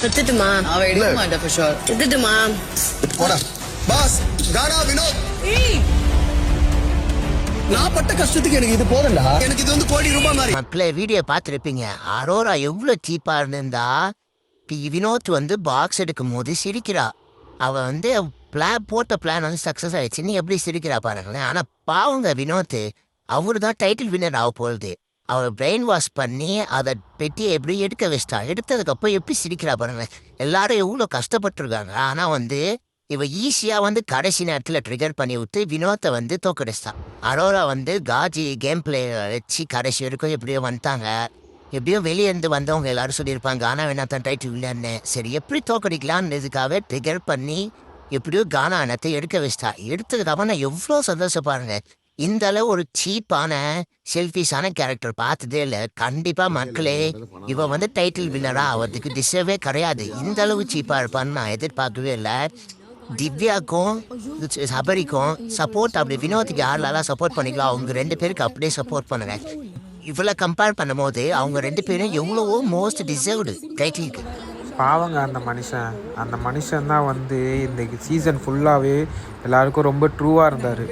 வித்துட்டுமா அவ எடுக்க மாட்டா for sure. வித்துட்டுமா போடா பாஸ் கானா வினோத் நான் பட்ட கஷ்டத்துக்கு எனக்கு இது போதண்டா. எனக்கு இது வந்து ₹1,00,00,000 மாதிரி. மக்களே வீடியோ பார்த்துருப்பீங்க. அரோரா எவ்வளோ சீப்பாக இருந்திருந்தா வினோத் வந்து பாக்ஸ் எடுக்கும் போது சிரிக்கிறா. அவள் வந்து போட்ட பிளான் வந்து சக்ஸஸ் ஆயிடுச்சுன்னு எப்படி சிரிக்கிறா பாருங்களேன். ஆனால் பாவங்க வினோத் அவரு தான் டைட்டில் வின்னர் ஆக போகுது. அவள் பிரெயின் வாஷ் பண்ணி அதை பெட்டியை எப்படி எடுக்க வச்சிட்டா. எடுத்ததுக்கப்புறம் எப்படி சிரிக்கிறா பாருங்களேன். எல்லாரும் எவ்வளோ கஷ்டப்பட்டுருக்காங்க. ஆனால் வந்து இவ ஈஸியாக வந்து கடைசி நேரத்தில் ட்ரிகர் பண்ணி விட்டு வினோத்தை வந்து தோக்கடிச்சிட்டான். அரோரா வந்து காஜி கேம் பிளே வச்சு கடைசி வரைக்கும் எப்படியோ வந்துட்டாங்க. எப்படியோ வெளியே இருந்து வந்தவங்க எல்லாரும் சொல்லியிருப்பாங்க கானா வேணா தான் டைட்டில் இல்லைன்னு. சரி எப்படி தோக்கடிக்கலான்றதுக்காக ட்ரிகர் பண்ணி எப்படியோ கானா அனத்தை எடுக்க வச்சிட்டா. எடுத்ததுக்கப்புறம் நான் எவ்வளோ சந்தோஷப்பாருங்க. இந்த அளவு ஒரு சீப்பான செல்ஃபிஷான கேரக்டர் பார்த்ததே இல்லை. கண்டிப்பாக மக்களே இவ வந்து டைட்டில் வின்னரா ஆகிறதுக்கு டிசர்வே கிடையாது. இந்த அளவு சீப்பாக இருப்பான்னு நான் எதிர்பார்க்கவே இல்லை. திவ்யாக்கும் சபரிக்கும் சப்போர்ட் அப்படி வினோத்துக்கு யாரெல்லாம் சப்போர்ட் பண்ணிக்கலாம் அவங்க 2 பேருக்கு அப்படியே சப்போர்ட் பண்ணுவேன். இவ்வளோ கம்பேர் பண்ணும் போது அவங்க 2 பேரும் எவ்வளவோ மோஸ்ட் டிசர்வ்டு டைட்டிலுக்கு. பாவங்க அந்த மனுஷன் தான் வந்து இந்த சீசன் ஃபுல்லாகவே எல்லாருக்கும் ரொம்ப ட்ரூவாக இருந்தார்.